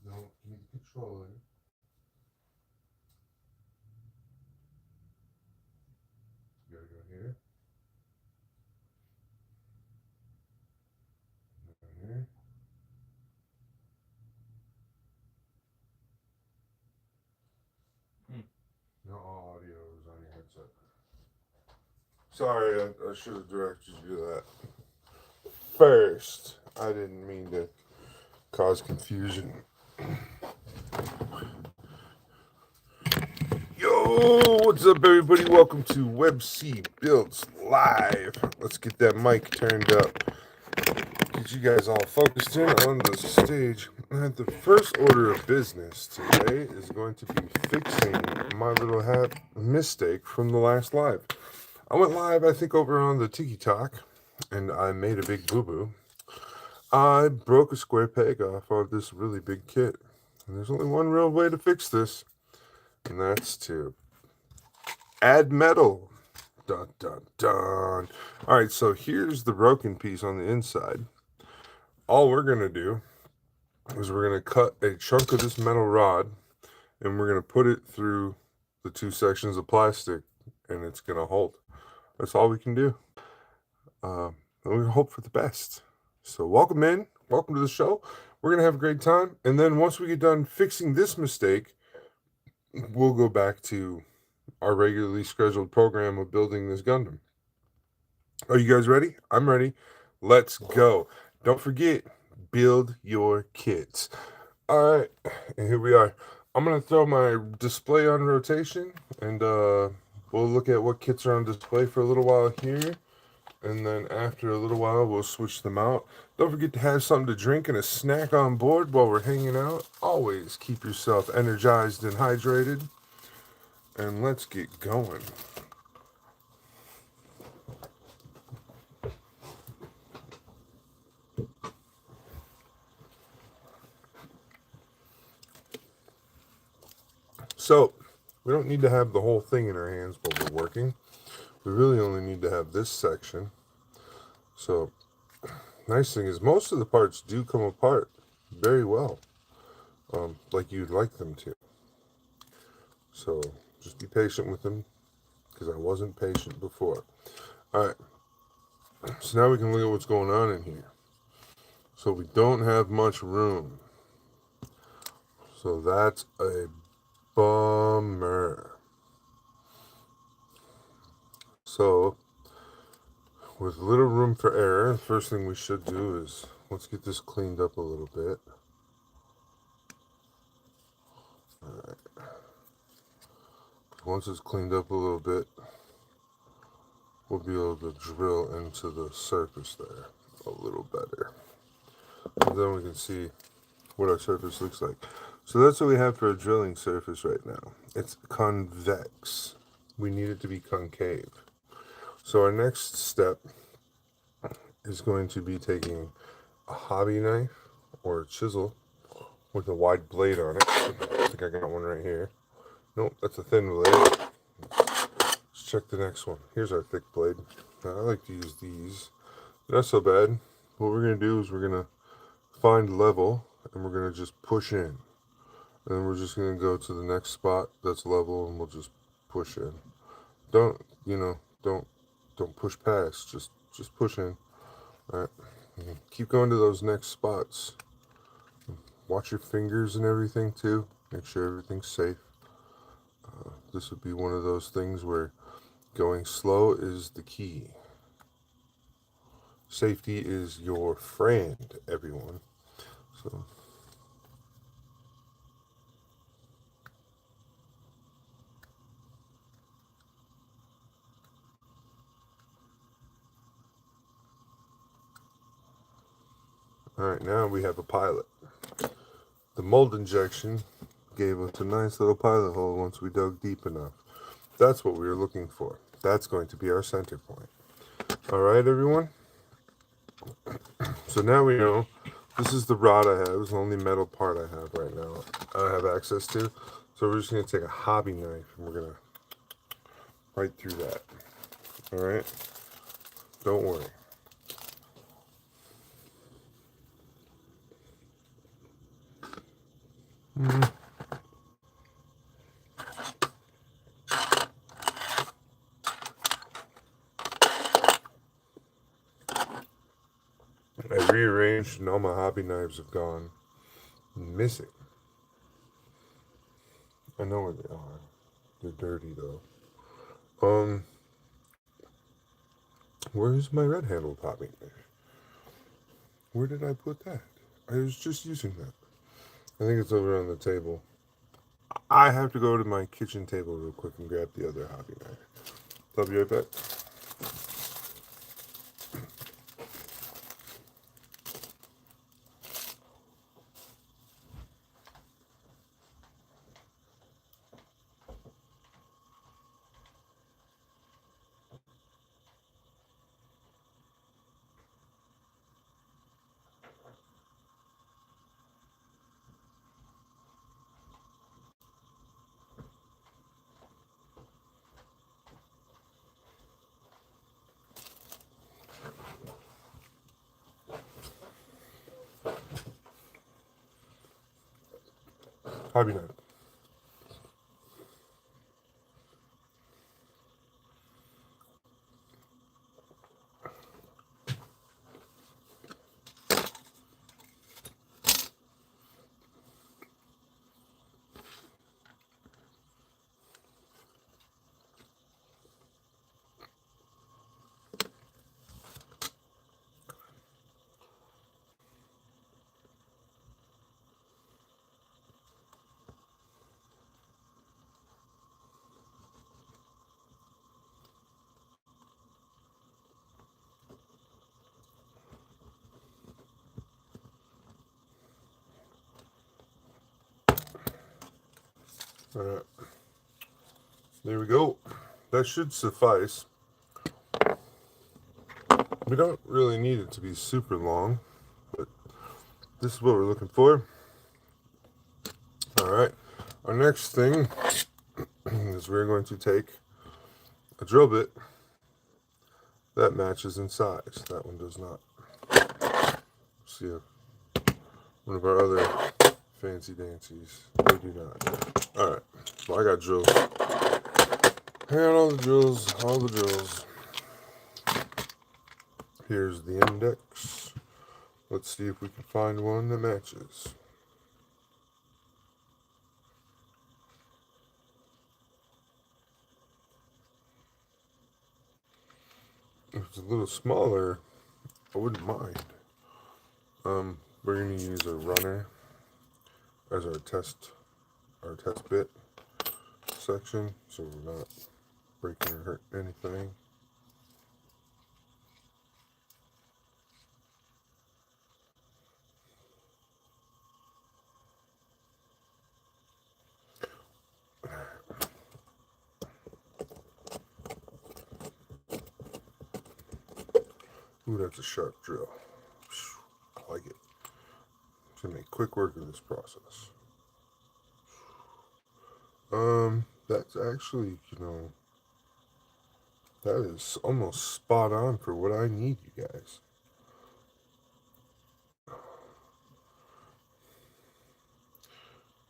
No, give me the controller. You gotta go here. Go here. No audio is on your headset. Sorry, I should have directed you to that first. I didn't mean to cause confusion. Yo, what's up, everybody? Welcome to Web C Builds Live. Let's get that mic turned up. Get you guys all focused in on the stage. And the first order of business today is going to be fixing my little mistake from the last live. I went live, I think, over on the Tiki Talk, and I made a big boo boo. I broke a square peg off of this really big kit. And there's only one real way to fix this, and that's to add metal. Dun, dun, dun. All right, so here's the broken piece on the inside. All we're going to do is we're going to cut a chunk of this metal rod, and we're going to put it through the two sections of plastic, and it's going to hold. That's all we can do. And we hope for the best. So welcome in. Welcome to the show. We're going to have a great time. And then once we get done fixing this mistake, we'll go back to our regularly scheduled program of building this Gundam. Are you guys ready? I'm ready. Let's go. Don't forget, build your kits. All right, and here we are. I'm going to throw my display on rotation, and we'll look at what kits are on display for a little while here. And then after a little while, we'll switch them out. Don't forget to have something to drink and a snack on board while we're hanging out. Always keep yourself energized and hydrated. And let's get going. So, we don't need to have the whole thing in our hands while we're working. We really only need to have this section. So, nice thing is most of the parts do come apart very well, like you'd like them to. So, just be patient with them, because I wasn't patient before. All right, so now we can look at what's going on in here. So we don't have much room. So that's a bummer. So, with little room for error, the first thing we should do is let's get this cleaned up a little bit. Alright. Once it's cleaned up a little bit, we'll be able to drill into the surface there a little better. And then we can see what our surface looks like. So that's what we have for a drilling surface right now. It's convex. We need it to be concave. So our next step is going to be taking a hobby knife or a chisel with a wide blade on it. I think I got one right here. Nope, that's a thin blade. Let's check the next one. Here's our thick blade. Now, I like to use these. They're not so bad. What we're going to do is we're going to find level, and we're going to just push in. And then we're just going to go to the next spot that's level, and we'll just push in. Don't push past. Just push in. All right. Keep going to those next spots. Watch your fingers and everything too. Make sure everything's safe. This would be one of those things where going slow is the key. Safety is your friend, everyone. So. Alright, now we have a pilot. The mold injection gave us a nice little pilot hole once we dug deep enough. That's what we were looking for. That's going to be our center point. Alright, everyone? So now we know this is the rod I have. It's the only metal part I have right now. I have access to. So we're just going to take a hobby knife and we're going to right through that. Alright? Don't worry. I rearranged and all my hobby knives have gone missing. I know where they are. They're dirty though. Where's my red-handled hobby knife? Where did I put that? I was just using that. I think it's over on the table. I have to go to my kitchen table real quick and grab the other hobby knife. I'll be right back. Hobby knife. Alright. There we go. That should suffice. We don't really need it to be super long, but this is what we're looking for. Alright. Our next thing is we're going to take a drill bit that matches in size. That one does not. See, one of our other fancy dancies. They do not. Alright. So I got drills. I got all the drills. Here's the index. Let's see if we can find one that matches. If it's a little smaller, I wouldn't mind. We're going to use a runner as our test bit section, so we're not breaking or hurting anything. Ooh, that's a sharp drill. I like it. To make quick work of this process. That's actually, that is almost spot on for what I need, you guys.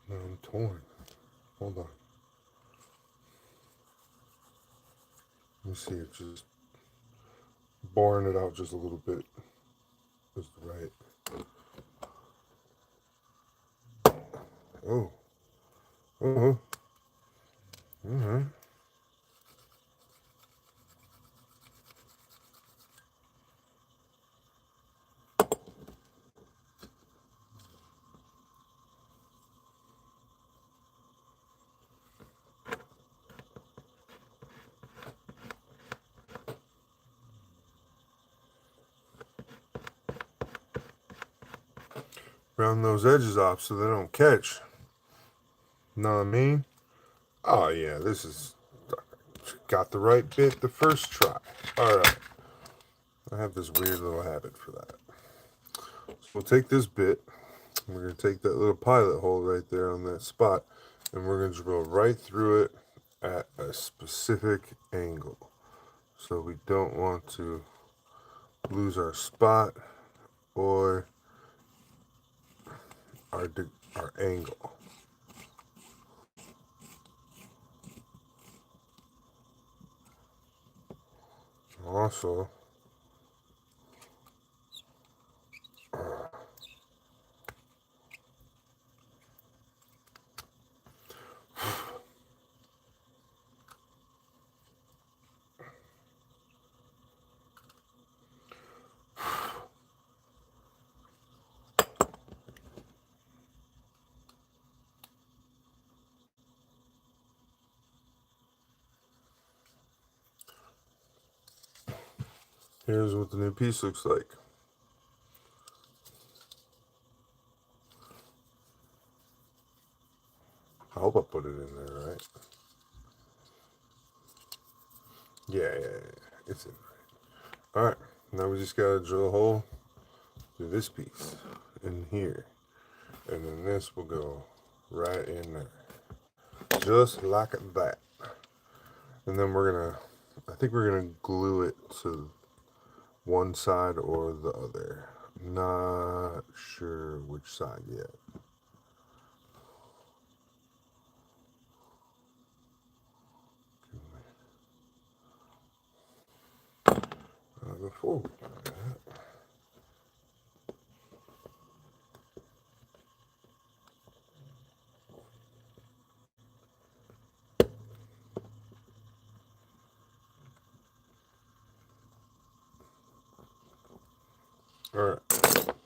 I'm torn. Hold on. Let me see it just boring it out just a little bit is right. Oh. Uh-huh. Uh-huh. Round those edges off so they don't catch. Know what I mean? Oh yeah, this is got the right bit the first try. Alright. I have this weird little habit for that. So we'll take this bit. We're going to take that little pilot hole right there on that spot, and we're going to drill right through it at a specific angle. So we don't want to lose our spot or our angle. also, here's what the new piece looks like. I hope I put it in there, right? Yeah. It's in there. Alright, now we just gotta drill a hole through this piece in here. And then this will go right in there. Just like that. And then I think we're gonna glue it to one side or the other. Not sure which side yet. Before we do that, alright,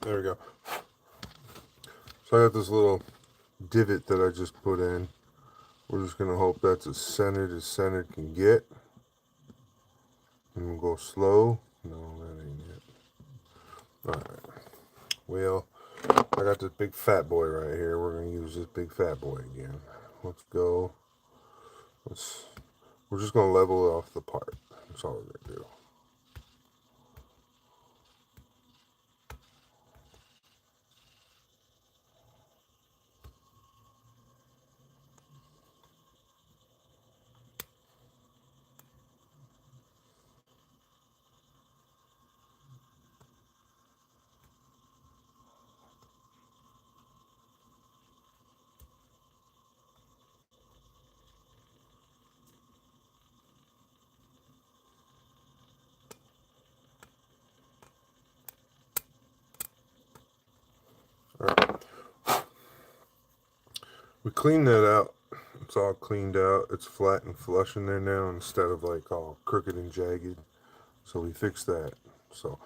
there we go. So I got this little divot that I just put in. We're just going to hope that's as centered can get. And we'll go slow. No, that ain't it. Alright. Well, I got this big fat boy right here. We're going to use this big fat boy again. Let's go. We're just going to level off the part. That's all we're going to do. Alright. We cleaned that out. It's all cleaned out. It's flat and flush in there now instead of like all crooked and jagged. So we fixed that. So,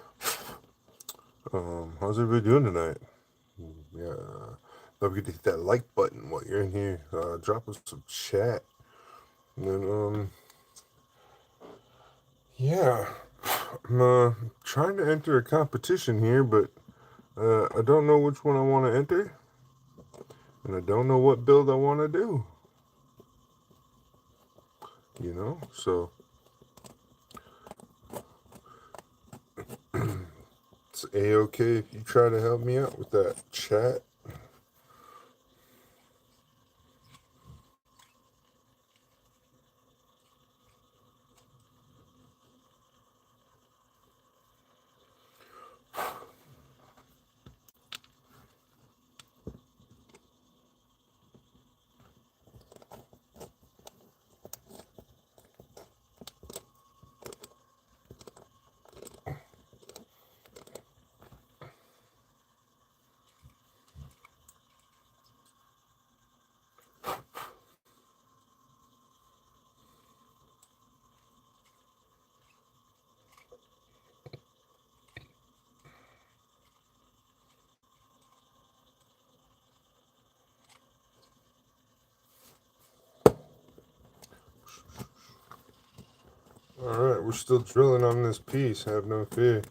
how's everybody doing tonight? Yeah, don't forget to hit that like button while you're in here. Drop us some chat. And then, yeah, I'm trying to enter a competition here, but I don't know which one I want to enter. And I don't know what build I want to do. You know, so it's a-okay if you try to help me out with that chat. Alright, we're still drilling on this piece, have no fear.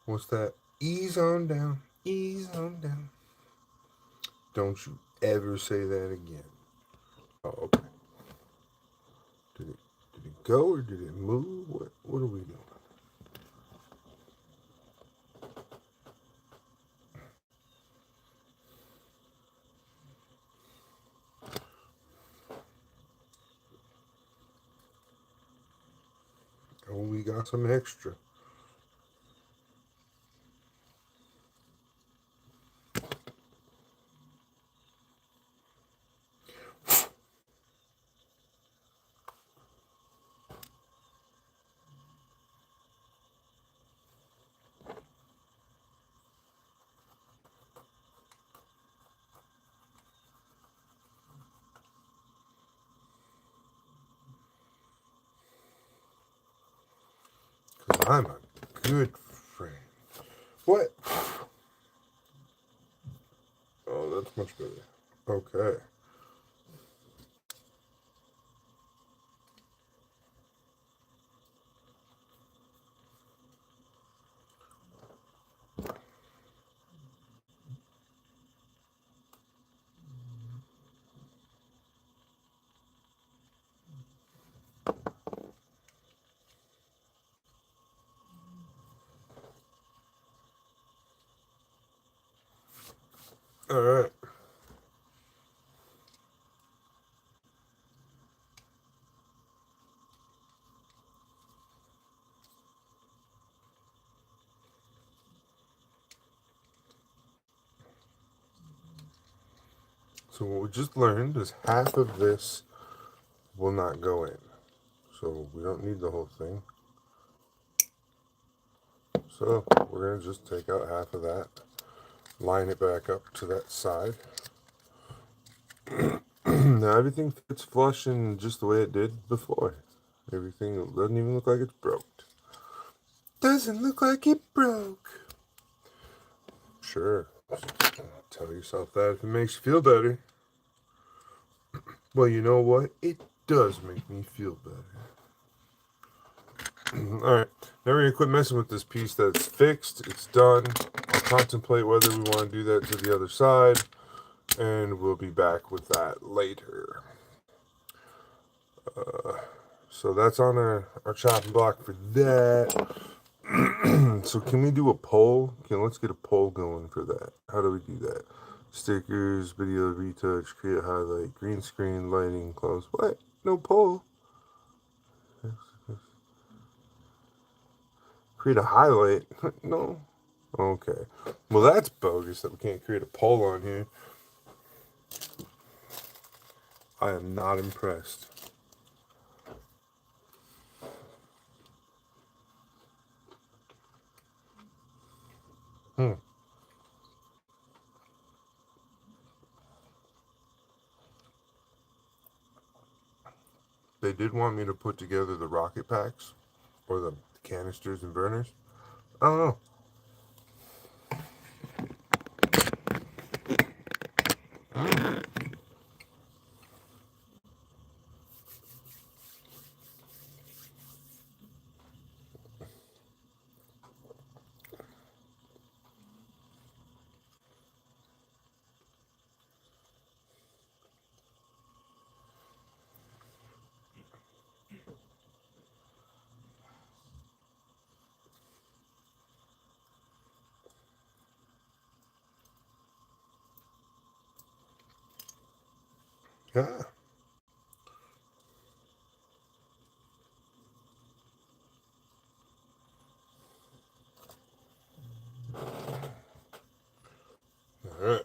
What's that? Ease on down. Ease on down. Don't you ever say that again. Oh, okay. Did it go or did it move? What are we doing? Oh, we got some extra. Because I'm a good friend. What? Oh, that's much better. Okay. All right. So what we just learned is half of this will not go in. So we don't need the whole thing. So we're going to just take out half of that, line it back up to that side. Now everything fits flush and just the way it did before. Everything doesn't even look like it's broke. Doesn't look like it broke. Sure. Tell yourself that if it makes you feel better. Well, you know what? It does make me feel better. Alright, now we're going to quit messing with this piece that's fixed. It's done. I'll contemplate whether we want to do that to the other side, and we'll be back with that later. So that's on our chopping block for that. So can we do a poll? Let's get a poll going for that. How do we do that? Stickers, video retouch, create highlight, green screen, lighting, close. What? No poll. Create a highlight? No. Okay. Well, that's bogus that we can't create a poll on here. I am not impressed. They did want me to put together the rocket packs or the canisters and burners. I don't know. Yeah. All right.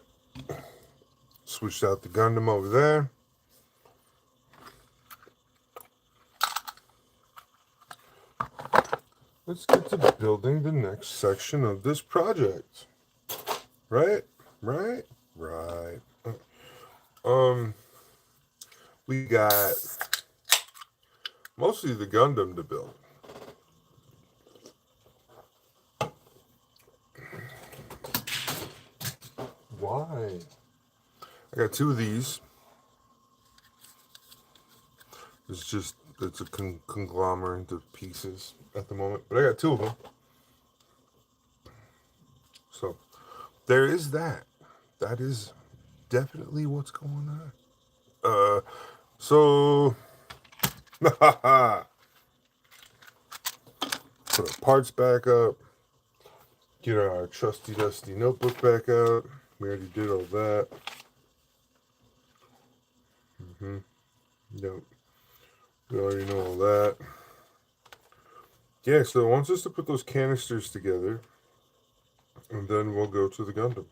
Switched out the Gundam over there. Let's get to building the next section of this project. Right? Right? Right. We got mostly the Gundam to build. Why? I got two of these. It's a conglomerate of pieces at the moment, but I got two of them. So there is that. That is definitely what's going on. So put our parts back up. Get our trusty dusty notebook back out. We already did all that. Yep. We already know all that. Yeah, so it wants us to put those canisters together, and then we'll go to the Gundam.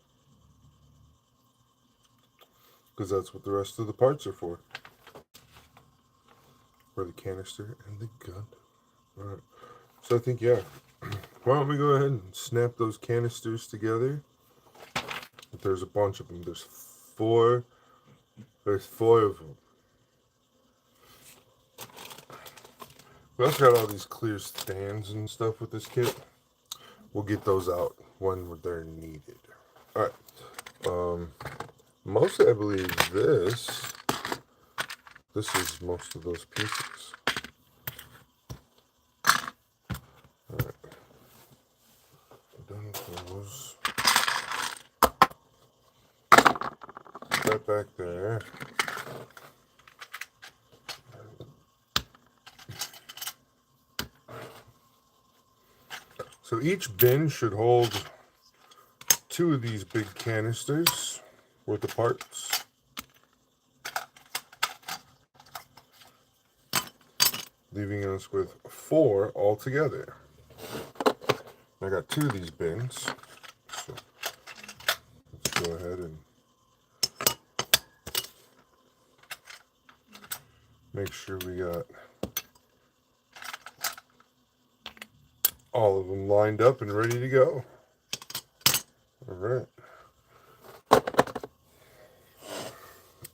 Because that's what the rest of the parts are for. For the canister and the Gundam. Alright. So I think, yeah. Why don't we go ahead and snap those canisters together? There's a bunch of them. There's four of them. We also got all these clear stands and stuff with this kit. We'll get those out when they're needed. Alright. Mostly I believe this is most of those pieces. Alright. Done with those. Put that back there. So each bin should hold 2 of these big canisters worth of parts. Leaving us with 4 altogether. I got 2 of these bins. So let's go ahead and make sure we got all of them lined up and ready to go. All right.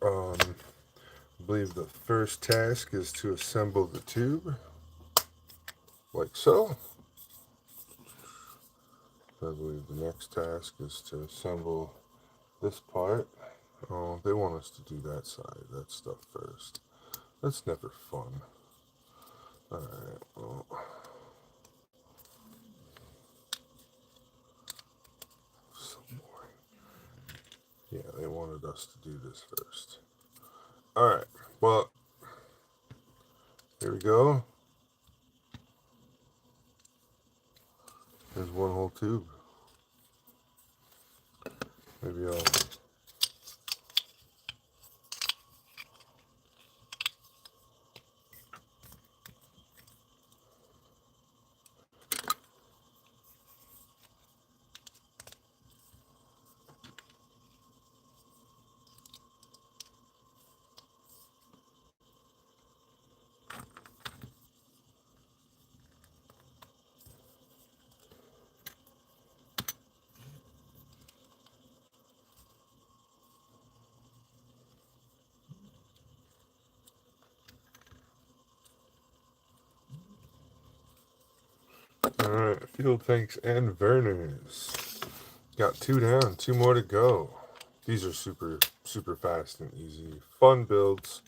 I believe the first task is to assemble the tube, like so. I believe the next task is to assemble this part. Oh, they want us to do that side, that stuff first. That's never fun. Alright, well. So boring. Yeah, they wanted us to do this first. Alright, well, here we go. There's one whole tube. Maybe I'll... Alright, fuel tanks and burners. Got 2 down, 2 more to go. These are super, super fast and easy. Fun builds.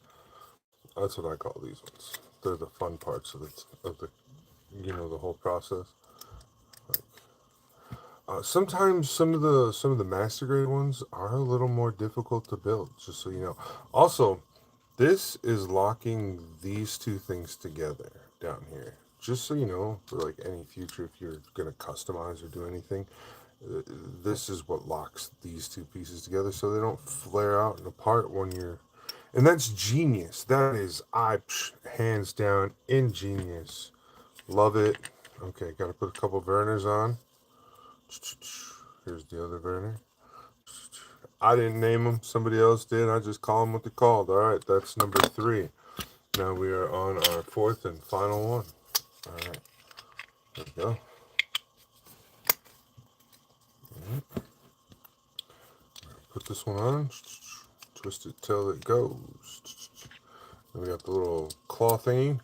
That's what I call these ones. They're the fun parts of the the whole process. Sometimes some of the master grade ones are a little more difficult to build, just so you know. Also, this is locking these 2 things together down here. Just so you know, for like any future, if you're gonna customize or do anything, this is what locks these 2 pieces together, so they don't flare out and apart when you're. And that's genius. That is, hands down, ingenious. Love it. Okay, gotta put a couple burners on. Here's the other burner. I didn't name them. Somebody else did. I just call them what they're called. All right, that's number 3. Now we are on our 4th and final one. All right, there we go. Put this one on. Twist it till it goes. And we got the little claw thingy.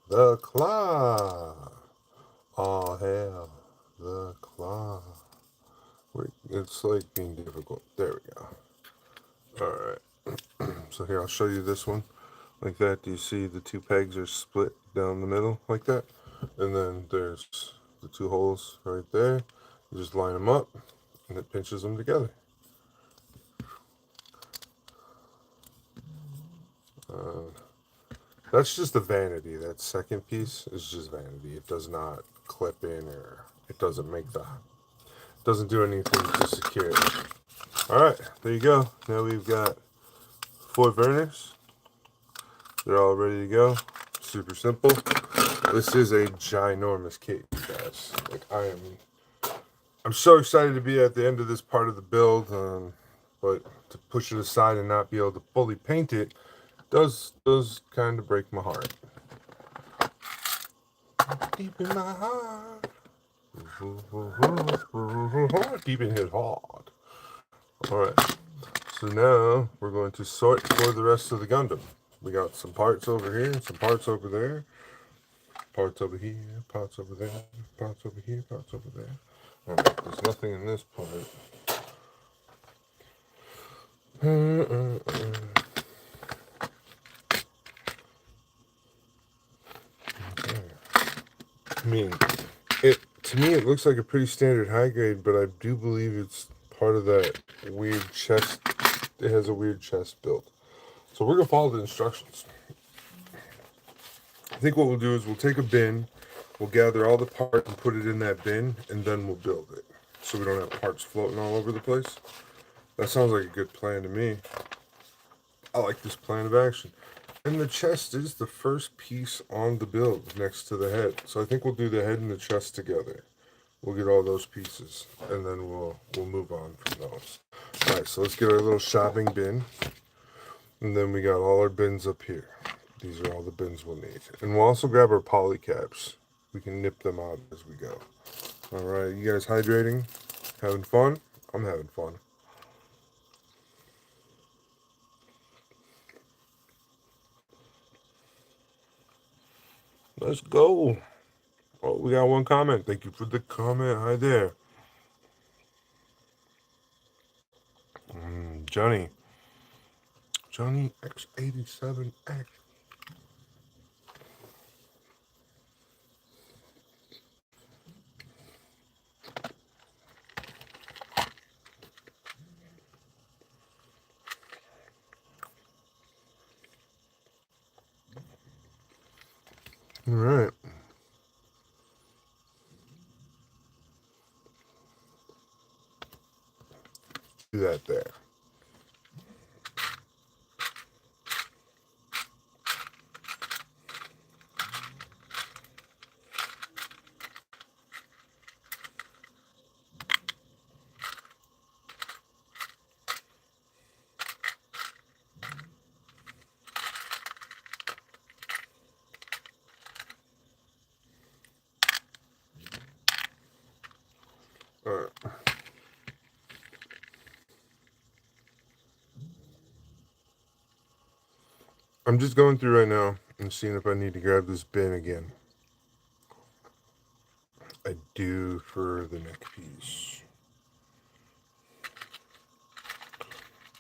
The claw. Oh, hell. The claw. Wait, it's like being difficult. There we go. Alright. So here, I'll show you this one. Like that. Do you see the 2 pegs are split down the middle like that? And then there's the 2 holes right there. You just line them up. and it pinches them together. That's just a vanity. That second piece is just vanity. It does not clip in, or it doesn't make the, doesn't do anything to secure it. All right, there you go. Now we've got 4 burners. They're all ready to go. Super simple. This is a ginormous kit, you guys. Like, I'm so excited to be at the end of this part of the build, but to push it aside and not be able to fully paint it does kind of break my heart. Deep in my heart. Deep in his heart. Alright. So now we're going to sort for the rest of the Gundam. We got some parts over here and some parts over there. Parts over here, parts over there, parts over here, parts over there. Alright, there's nothing in this part. I mean, to me it looks like a pretty standard high grade, but I do believe it's part of that weird chest. It has a weird chest build. So we're gonna follow the instructions. I think what we'll do is we'll take a bin, we'll gather all the parts and put it in that bin, and then we'll build it. So we don't have parts floating all over the place. That sounds like a good plan to me. I like this plan of action. And the chest is the first piece on the build next to the head. So I think we'll do the head and the chest together. We'll get all those pieces, and then we'll move on from those. All right, so let's get our little shopping bin. And then we got all our bins up here. These are all the bins we'll need. And we'll also grab our poly caps. We can nip them out as we go. All right, you guys hydrating? Having fun? I'm having fun. Let's go. Oh, we got one comment. Thank you for the comment. Hi there. Johnny S5ep9. All right. Do that there. All right. I'm just going through right now and seeing if I need to grab this bin again. I do for the neck piece.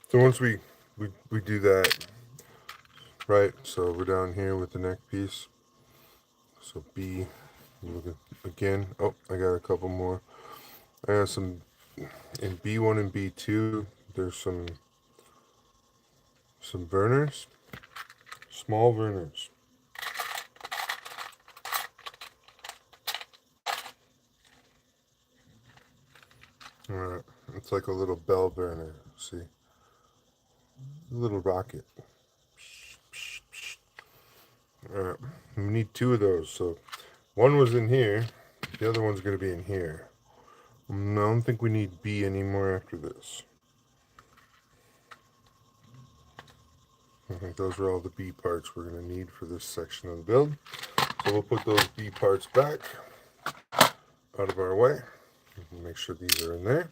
So once we do that, right? So we're down here with the neck piece. So B, look at, again. Oh, I got a couple more. I got some in B1 and B2. There's some burners, small burners. All right, it's like a little bell burner. See, a little rocket. All right, we need 2 of those. So one was in here, the other one's going to be in here. I don't think we need B anymore after this. I think those are all the B parts we're going to need for this section of the build. So we'll put those B parts back out of our way. Make sure these are in there.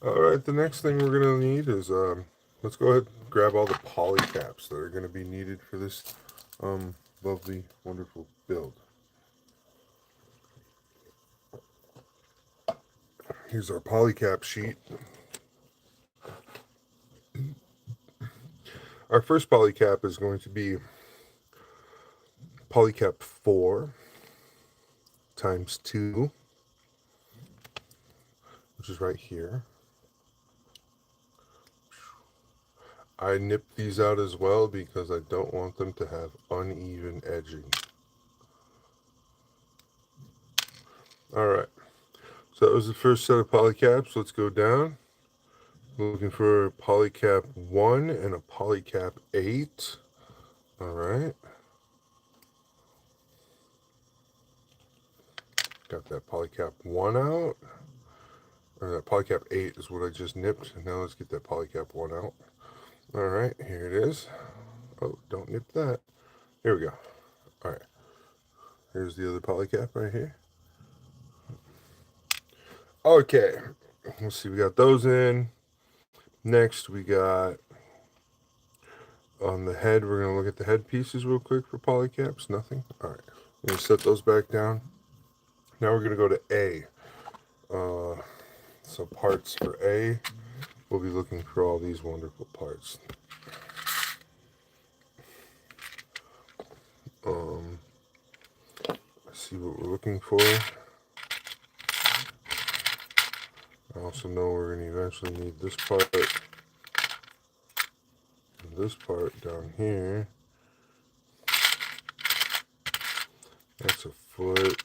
All right, the next thing we're going to need is, let's go ahead and grab all the poly caps that are going to be needed for this lovely, wonderful build. Here's our polycap sheet. Our first polycap is going to be polycap 4 times 2, which is right here. I nip these out as well because I don't want them to have uneven edging. Alright, so that was the first set of polycaps. Let's go down. Looking for a polycap 1 and a polycap 8. Alright. Got that polycap 1 out. Or that polycap 8 is what I just nipped. Now let's get that polycap 1 out. Alright, here it is. Oh, don't nip that. Here we go. Alright. Here's the other polycap right here. Okay. Let's see, we got those in. Next, we got on the head, we're going to look at the head pieces real quick for polycaps. Nothing. Alright. I'm going to set those back down. Now we're going to go to A. So parts for A, we'll be looking for all these wonderful parts. Let's see what we're looking for. I also know we're going to eventually need this part and this part down here. That's a foot.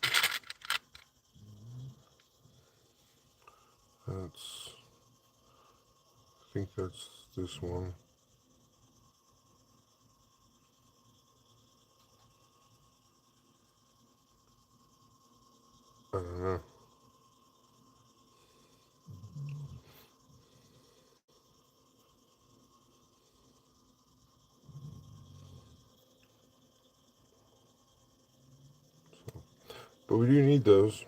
I think that's this one. I don't know. But we do need those.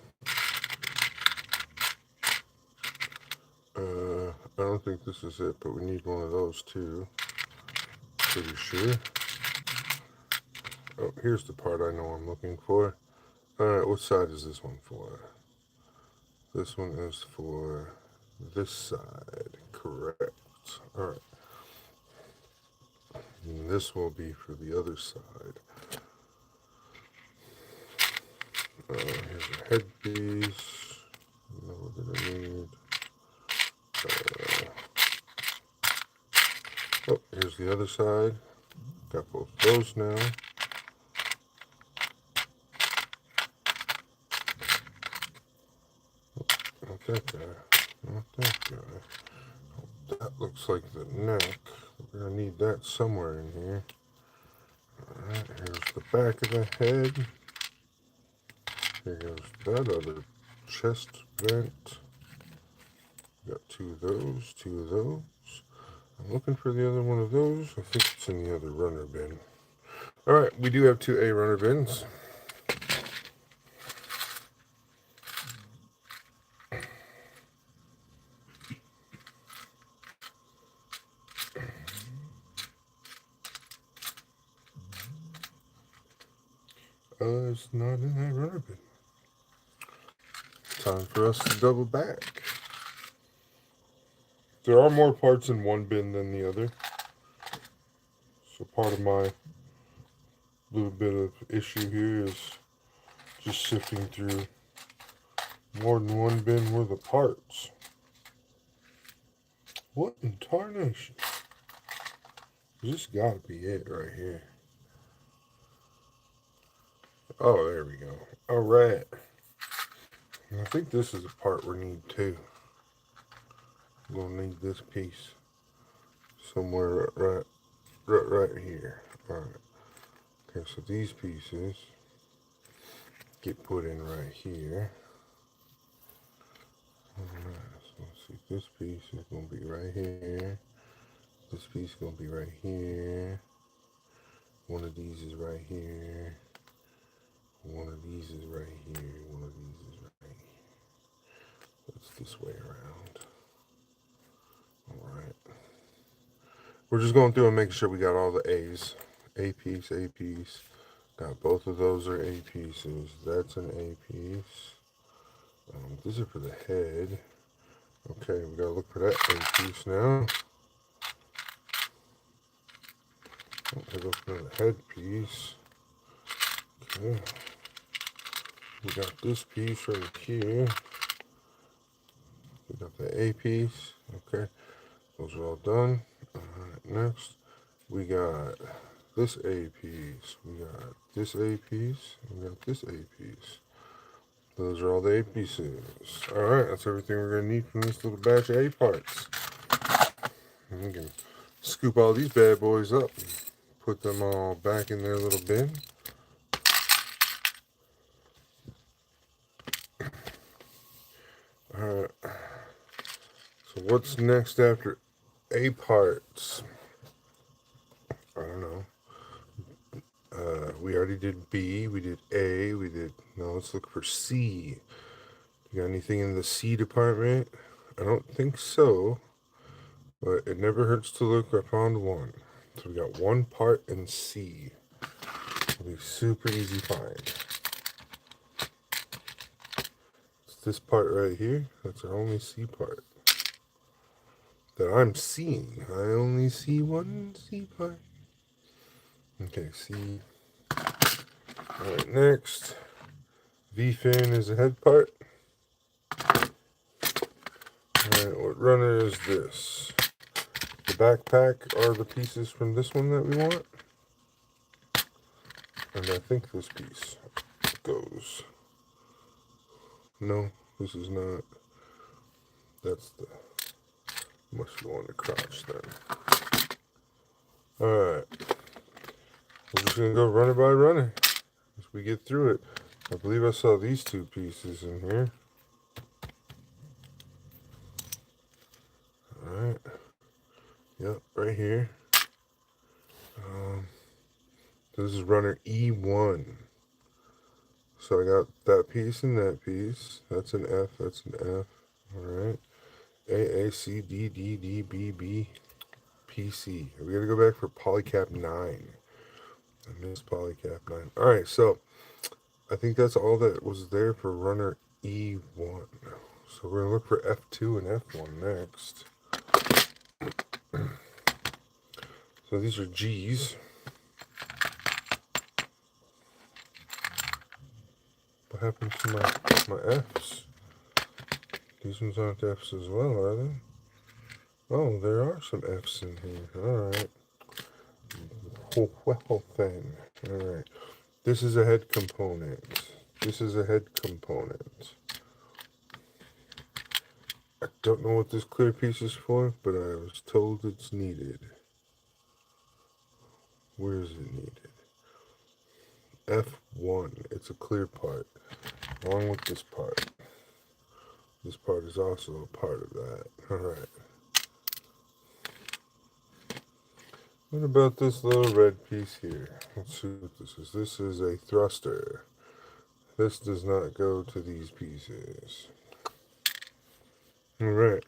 I don't think this is it, but we need one of those too. Pretty sure. Oh, here's the part I know I'm looking for. Alright, what side is this one for? This one is for this side. Correct. Alright. And this will be for the other side. Here's a headpiece. Now we're going to need... oh, here's the other side. Got both those now. Not that guy. Not that guy. That looks like the neck. We're going to need that somewhere in here. Alright, here's the back of the head. Here goes that other chest vent. Got two of those, two of those. I'm looking for the other one of those. I think it's in the other runner bin. Alright, we do have two A runner bins. It's not in that runner bin. Time for us to double back. There are more parts in one bin than the other. So part of my little bit of issue here is just sifting through more than one bin worth of parts. What in tarnation? This gotta be it right here. Oh, there we go. Alright. I think this is a part we need too. I'm gonna need this piece somewhere right here. Alright. Okay, so these pieces get put in right here. Alright, so let's see. This piece is gonna be right here. This piece is gonna be right here. One of these is right here. One of these is right here. One of these is right here. It's this way around. Alright. We're just going through and making sure we got all the A's. A piece, A piece. Got both of those are A pieces. That's an A piece. These are for the head. Okay, we gotta look for that A piece now. Okay, look for the head piece. Okay. We got this piece right here. We got the A piece. Okay. Those are all done. Next, we got this A piece. We got this A piece. We got this A piece. Those are all the A pieces. Alright, that's everything we're going to need from this little batch of A parts. And we can scoop all these bad boys up and put them all back in their little bin. Alright, so what's next after A parts? I don't know. We already did B, we did A, now let's look for C. You got anything in the C department? I don't think so, but it never hurts to look. I found one. So we got one part in C. It'll be super easy find. It's this part right here. That's our only C part that I'm seeing. I only see one C part. Okay, C. Alright, next. V fin is the head part. Alright, what runner is this? The backpack are the pieces from this one that we want. And I think this piece goes. No, this is not. That's the. Must go on the crotch then. Alright. We're just going to go runner by runner as we get through it. I believe I saw these two pieces in here. Alright. Yep, right here. This is runner E1. So I got that piece and that piece. That's an F, that's an F. Alright. A, C, D, D, D, B, B, P, C. We gotta go back for polycap 9. I missed polycap 9. Alright, so I think that's all that was there for runner E1. So we're gonna look for F2 and F1 next. So these are G's. What happened to my F's? These ones aren't F's as well, are they? Oh, there are some F's in here. Alright. Well then. Alright. This is a head component. This is a head component. I don't know what this clear piece is for, but I was told it's needed. Where is it needed? F1. It's a clear part, along with this part. This part is also a part of that. Alright. What about this little red piece here? Let's see what this is. This is a thruster. This does not go to these pieces. Alright.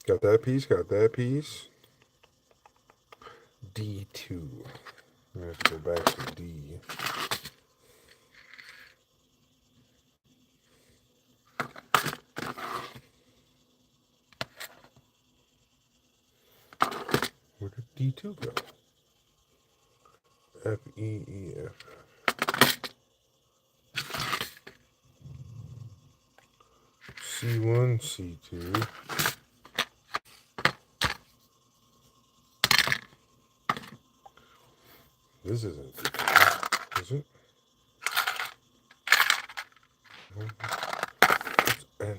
Got that piece, got that piece. D2. I'm going to have to go back to D. Where did D2 go? F, E, E, F. C1, C2. This isn't D2, is it? It's N.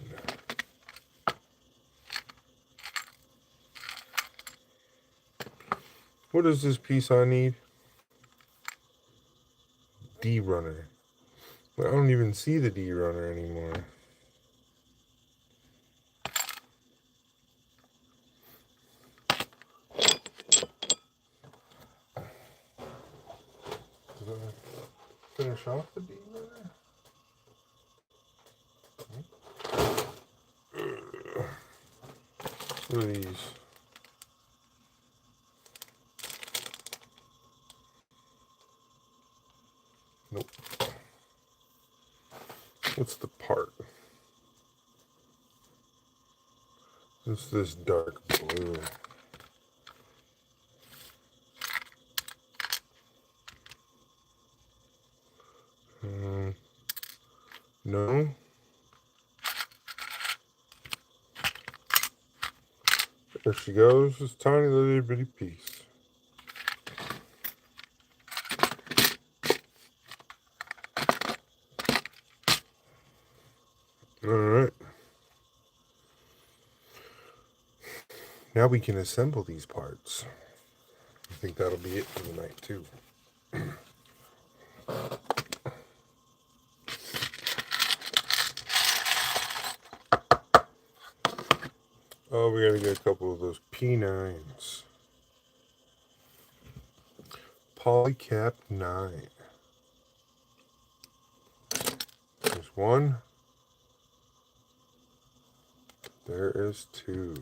What is this piece I need? D runner. I don't even see the D runner anymore. Did I finish off the D runner? What are these? Nope. What's the part? It's this dark blue. No. There she goes, this tiny little bitty piece. Alright. Now we can assemble these parts. I think that'll be it for the night too. Oh, we gotta get a couple of those P9s. Polycap 9. There's one. There is two.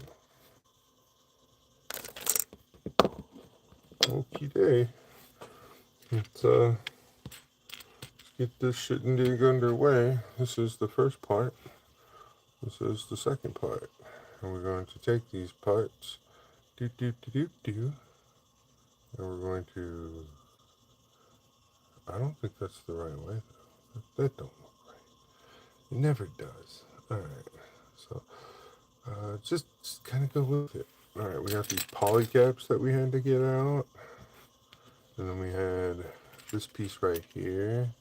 Okie day. Let's get this shindig underway. This is the first part. This is the second part. And we're going to take these parts. And we're going to... I don't think that's the right way, though. That don't look right. It never does. Alright. So, just kind of go with it. Alright, we got these polycaps that we had to get out. And then we had this piece right here.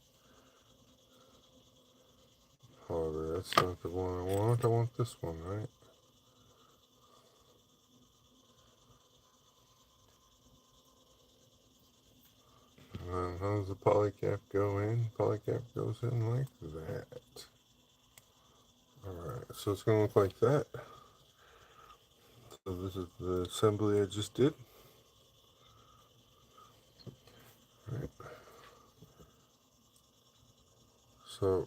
However, that's not the one I want. I want this one, right? And then how does the polycap go in? Polycap goes in like that. Alright, so it's going to look like that. So this is the assembly I just did. Alright. So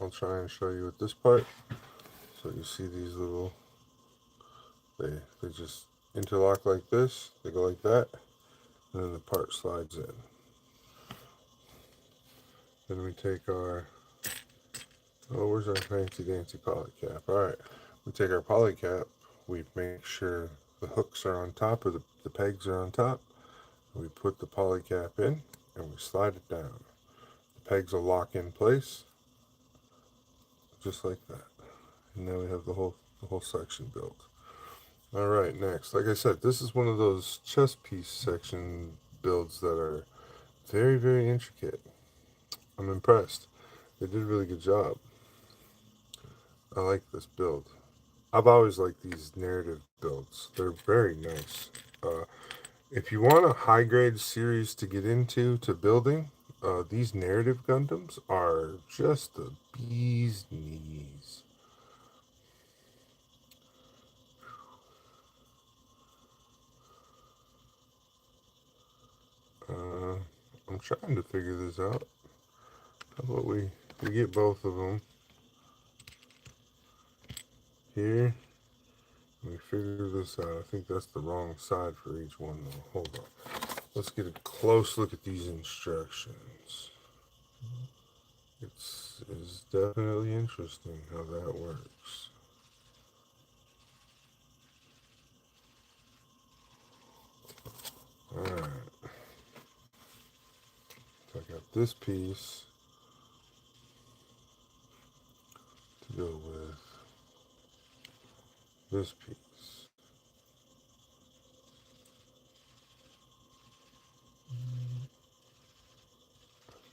I'll try and show you with this part. So you see these little, they just interlock like this. They go like that. And then the part slides in. Then we take our, oh, where's our fancy dancy polycap? Alright, we take our polycap, we make sure the hooks are on top, or the pegs are on top. We put the polycap in, and we slide it down. The pegs will lock in place, just like that. And now we have the whole section built. Alright, next. Like I said, this is one of those chess piece section builds that are very, very intricate. I'm impressed. They did a really good job. I like this build. I've always liked these narrative builds. They're very nice. If you want a high-grade series to get into to building, these narrative Gundams are just the bee's knees. I'm trying to figure this out. How about we get both of them here? We figure this out. I think that's the wrong side for each one, though. Hold on. Let's get a close look at these instructions. It's definitely interesting how that works. Alright. So I got this piece to go with this piece.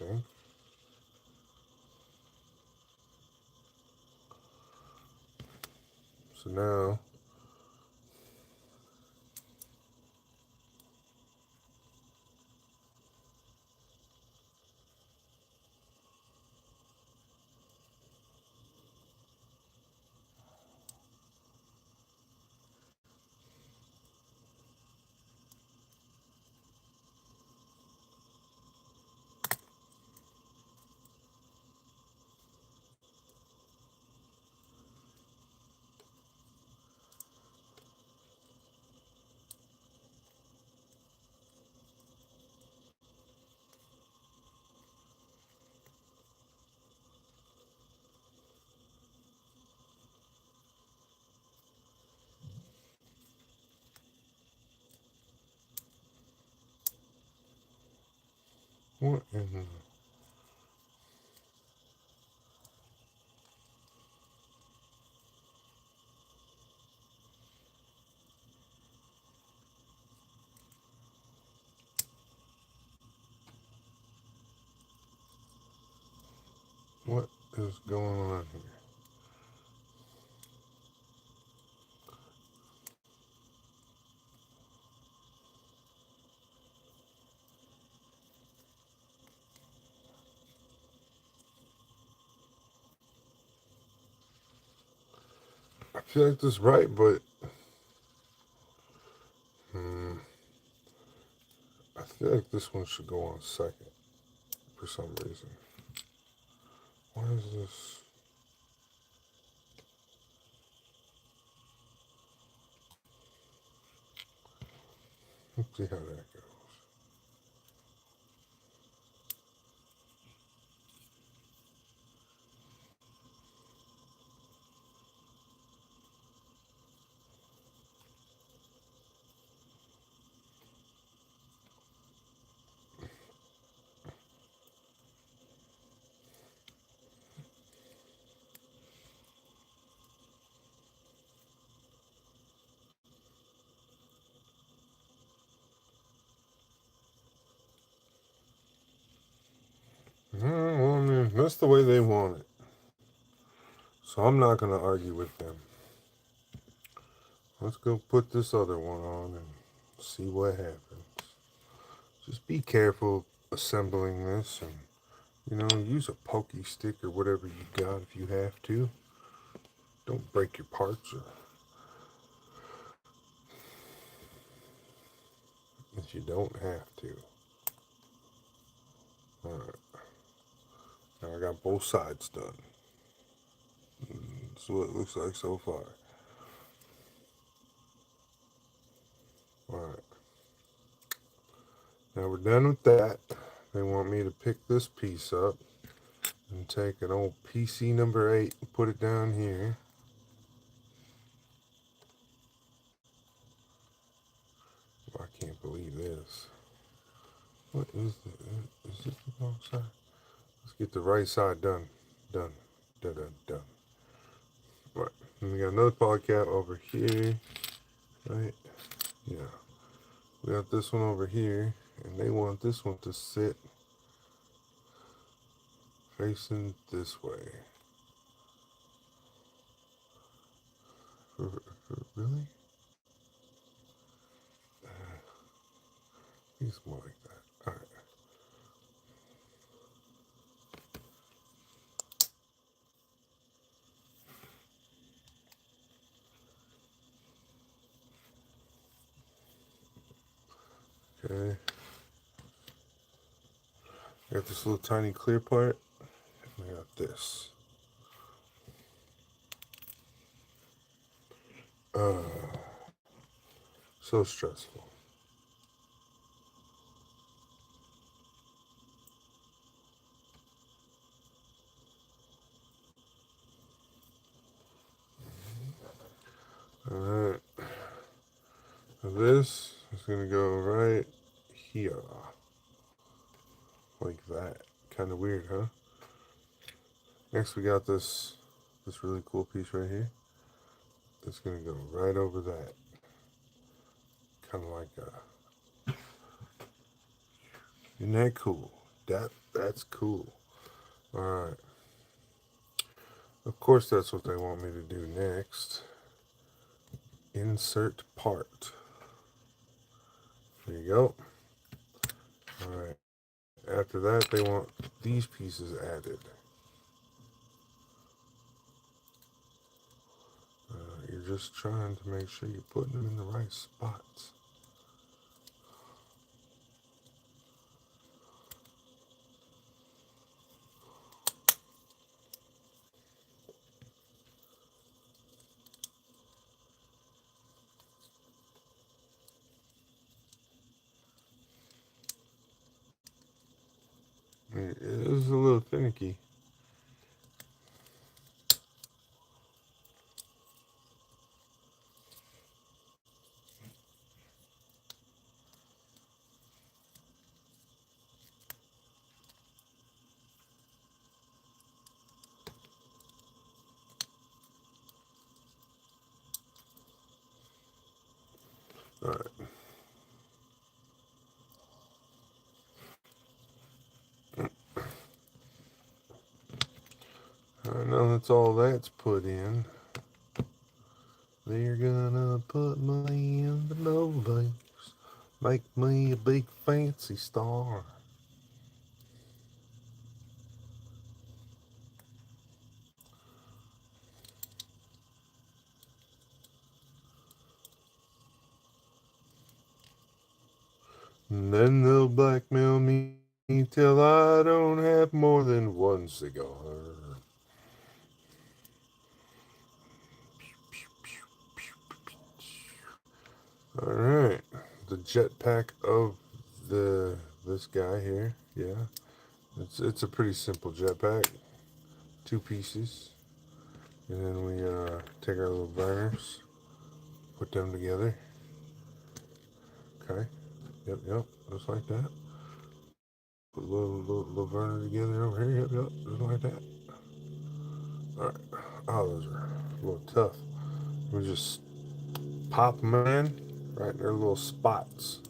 Okay. So now what in the... is going on here? I feel like this is right, but I feel like this one should go on second for some reason. Why is this? Let's see how that goes. Well, I mean, that's the way they want it. So I'm not going to argue with them. Let's go put this other one on and see what happens. Just be careful assembling this and, use a pokey stick or whatever you got if you have to. Don't break your parts or if you don't have to. Alright. Now I got both sides done. That's what it looks like so far. Alright. Now we're done with that. They want me to pick this piece up and take an old PC number 8 and put it down here. Oh, I can't believe this. What is this? Is this the wrong side? Let's get the right side done. Done. Done. Right. And we got another polycap over here. Right? Yeah. We got this one over here. And they want this one to sit facing this way. Really? It's more like that. Alright. Okay. I got this little tiny clear part. And I got this. So stressful. Alright. This is going to go right here. Like that. Kind of weird, huh? Next we got this really cool piece right here. That's going to go right over that. Kind of like a... Isn't that cool? That's cool. Alright. Of course that's what they want me to do next. Insert part. There you go. Alright. After that, they want these pieces added. You're just trying to make sure you're putting them in the right spots. It is a little finicky. All right. Now that's all that's put in. They're gonna put me in the Olympics, make me a big fancy star. And then they'll blackmail me till I don't have more than one cigar. Alright, the jetpack of this guy here, yeah. It's a pretty simple jetpack. 2 pieces. And then we take our little burners, put them together. Okay. Yep, just like that. Put a little burner together over here. Yep, just like that. Alright. Oh, those are a little tough. We just pop them in right in their little spots.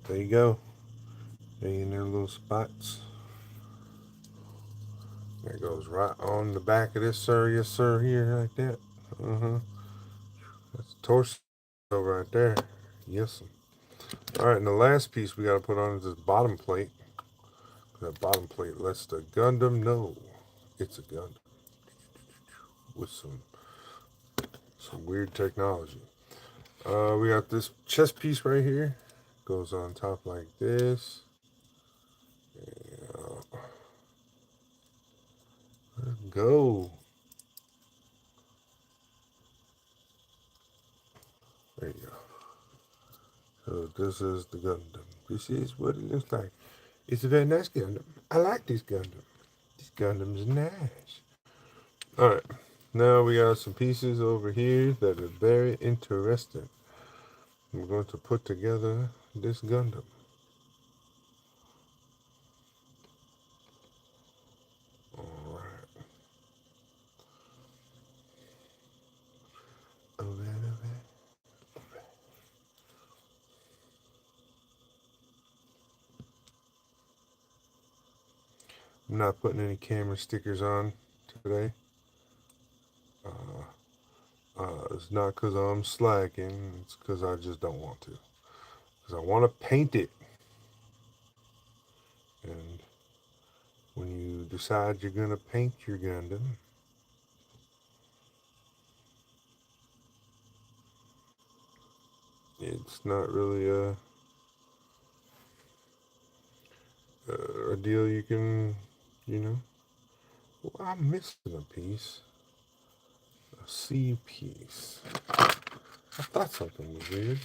There you go. They in their little spots. That goes right on the back of this, sir. Yes, sir. Here, like that. That's the torso right there. Yes. All right, and the last piece we got to put on is this bottom plate. That bottom plate lets the Gundam know it's a Gundam with some weird technology. We got this chest piece right here. Goes on top like this. Go. There you go. So this is the Gundam. This is what it looks like. It's a very nice Gundam. I like this Gundam. This Gundam's nice. Alright. Now we got some pieces over here that are very interesting. We're going to put together this Gundam. Alright. I'm not putting any camera stickers on today. It's not because I'm slacking. It's because I just don't want to. Because I want to paint it. And when you decide you're going to paint your Gundam, it's not really a deal you can, you know. Well, I'm missing a piece. A C piece. I thought something was weird.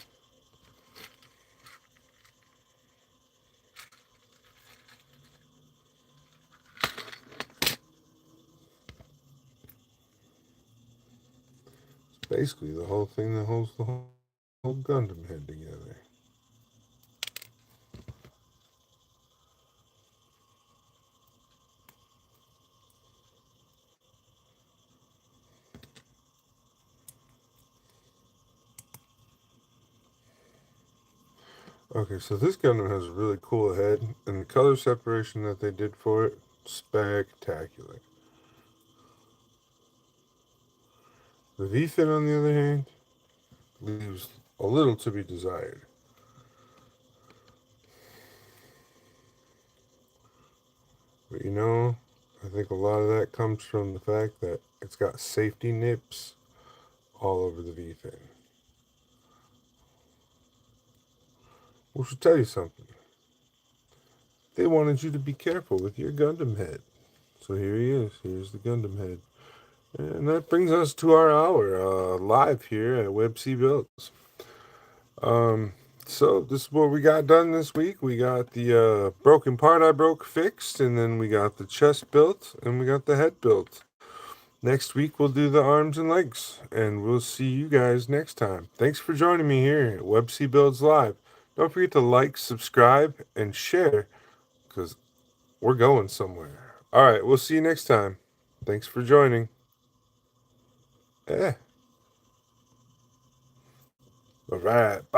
It's basically the whole thing that holds the whole Gundam head together. Okay, so this Gundam has a really cool head, and the color separation that they did for it, spectacular. The V-fin, on the other hand, leaves a little to be desired. But you know, I think a lot of that comes from the fact that it's got safety nips all over the V-fin. Which should tell you something. They wanted you to be careful with your Gundam head. So here he is. Here's the Gundam head. And that brings us to our hour live here at WebC Builds. So this is what we got done this week. We got the broken part I broke fixed, and then we got the chest built, and we got the head built. Next week we'll do the arms and legs, and we'll see you guys next time. Thanks for joining me here at WebC Builds Live. Don't forget to like, subscribe, and share, because we're going somewhere. All right, we'll see you next time. Thanks for joining. All right. Bye.